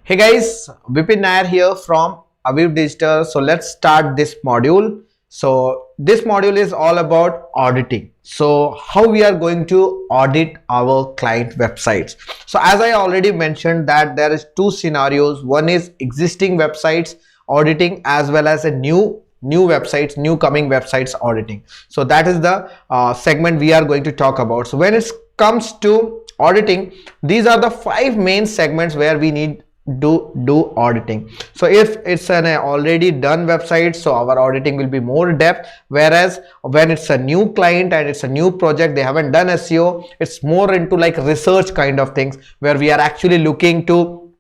Hey guys, Vipin Nair here from Aviv Digital. So let's start this module. So this module is all about auditing. So how we are going to audit our client websites. So as I already mentioned that there is two scenarios. One is existing websites auditing as well as a new websites, new coming websites auditing. So that is the segment we are going to talk about. So when it comes to auditing, these are the 5 main segments where we need do auditing. So if it's an already done website, so our auditing will be more depth, whereas when it's a new client and it's a new project, they haven't done SEO, it's more into like research kind of things where we are actually looking to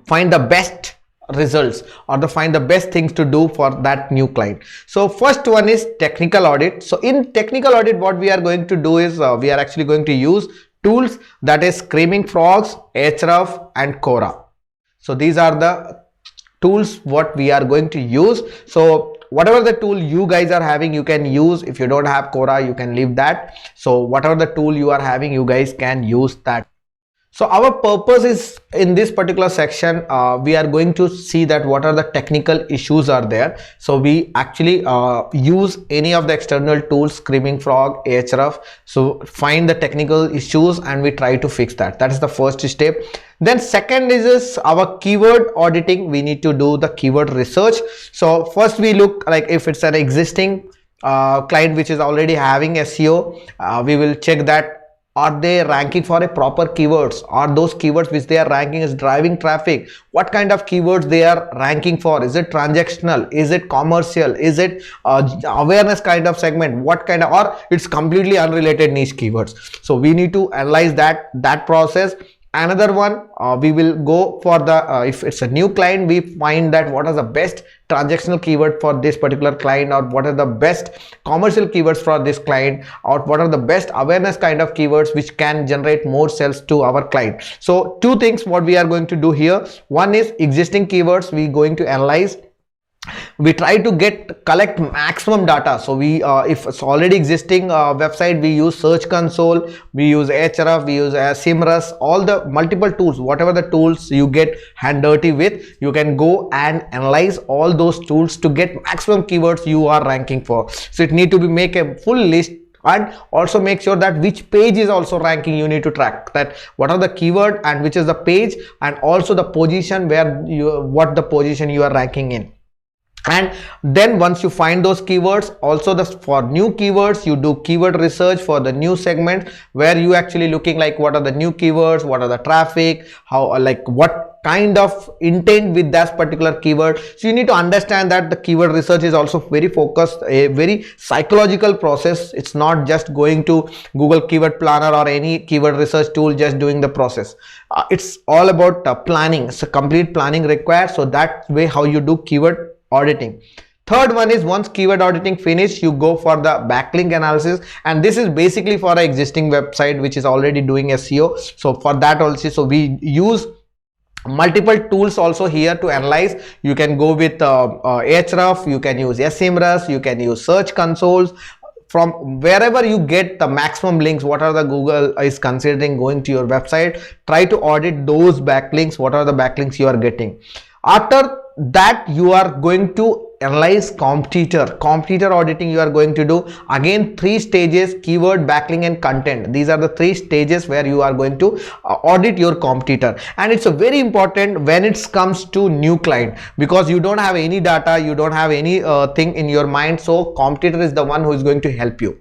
find the best results or to find the best things to do for that new client. So first one is technical audit. So in technical audit, what we are going to do is we are actually going to use tools that is Screaming Frogs, Ahrefs and Quora. So these are the tools what we are going to use. So whatever the tool you guys are having, you can use. If you don't have Quora, you can leave that. So whatever the tool you are having, you guys can use that. So our purpose is in this particular section, we are going to see that what are the technical issues are there. So we actually use any of the external tools, Screaming Frog, Ahrefs. So find the technical issues and we try to fix that. That is the first step. Then second is our keyword auditing. We need to do the keyword research. So first we look like if it's an existing client which is already having SEO, we will check that are they ranking for a proper keywords? Are those keywords which they are ranking is driving traffic? What kind of keywords they are ranking for? Is it transactional? Is it commercial? Is it awareness kind of segment? What kind of, or it's completely unrelated niche keywords? So we need to analyze that process. Another one, we will go for the if it's a new client, we find that what are the best transactional keyword for this particular client, or what are the best commercial keywords for this client, or what are the best awareness kind of keywords which can generate more sales to our client. So two things what we are going to do here. One is existing keywords we going to analyze. We try to collect maximum data. So we if it's already existing website, we use Search Console, we use Ahrefs, we use Simrus, all the multiple tools, whatever the tools you get hand dirty with, you can go and analyze all those tools to get maximum keywords you are ranking for. So it need to be make a full list, and also make sure that which page is also ranking. You need to track that what are the keyword and which is the page, and also the position where what the position you are ranking in. And then once you find those keywords, also for new keywords, you do keyword research for the new segment where you actually looking like what are the new keywords, what are the traffic, how, like what kind of intent with that particular keyword. So you need to understand that the keyword research is also very focused, a very psychological process. It's not just going to Google Keyword Planner or any keyword research tool just doing the process. It's all about planning. So complete planning required. So that way how you do keyword auditing. Third one is once keyword auditing finish, you go for the backlink analysis, and this is basically for an existing website which is already doing SEO. So for that also, so we use multiple tools also here to analyze. You can go with Ahrefs, you can use Simrus, you can use Search Consoles. From wherever you get the maximum links, what are the Google is considering going to your website, try to audit those backlinks. What are the backlinks you are getting? After that, you are going to analyze competitor auditing. You are going to do again 3 stages: keyword, backlink and content. These are the 3 stages where you are going to audit your competitor. And it's a very important when it comes to new client, because you don't have any data, you don't have any thing in your mind. So competitor is the one who is going to help you.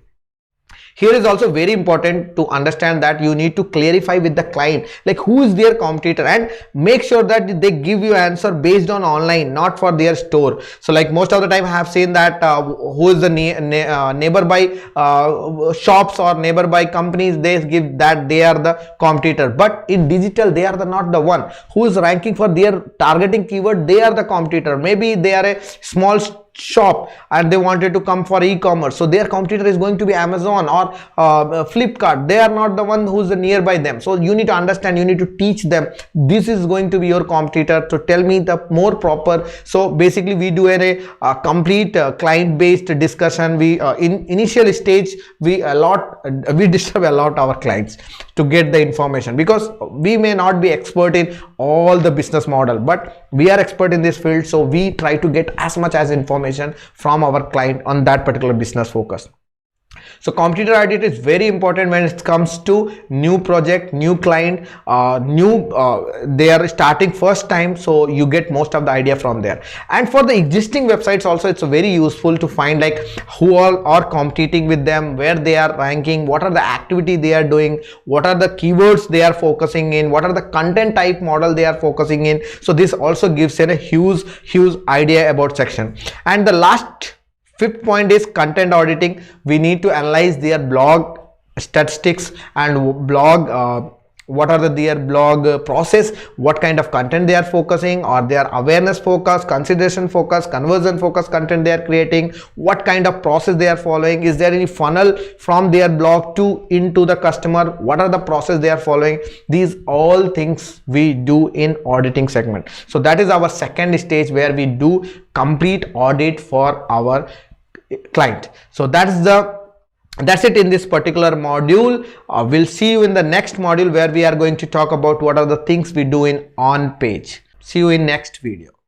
Here is also very important to understand that you need to clarify with the client like who is their competitor, and make sure that they give you answer based on online, not for their store. So like most of the time I have seen that who is the neighborby shops or neighborby companies, they give that they are the competitor, but in digital they are not the one who is ranking for their targeting keyword. They are the competitor. Maybe they are a small shop and they wanted to come for e-commerce, so their competitor is going to be Amazon or Flipkart. They are not the one who's nearby them. So you need to understand, you need to teach them this is going to be your competitor, to tell me the more proper. So basically we do a complete client based discussion. We in initial stage we disturb a lot our clients to get the information, because we may not be expert in all the business model, but we are expert in this field. So we try to get as much as information from our client on that particular business focus. So competitor audit is very important when it comes to new project, new client, they are starting first time, so you get most of the idea from there. And for the existing websites also, it's very useful to find like who all are competing with them, where they are ranking, what are the activity they are doing, what are the keywords they are focusing in, what are the content type model they are focusing in. So this also gives a huge idea about section. And the last fifth point is content auditing. We need to analyze their blog statistics and blog what are their blog process, what kind of content they are focusing, or their awareness focus, consideration focus, conversion focus content they are creating, what kind of process they are following, is there any funnel from their blog to into the customer, what are the process they are following. These all things we do in auditing segment. So that is our second stage where we do complete audit for our client. So that's it in this particular module. We'll see you in the next module where we are going to talk about what are the things we do in on page. See you in next video.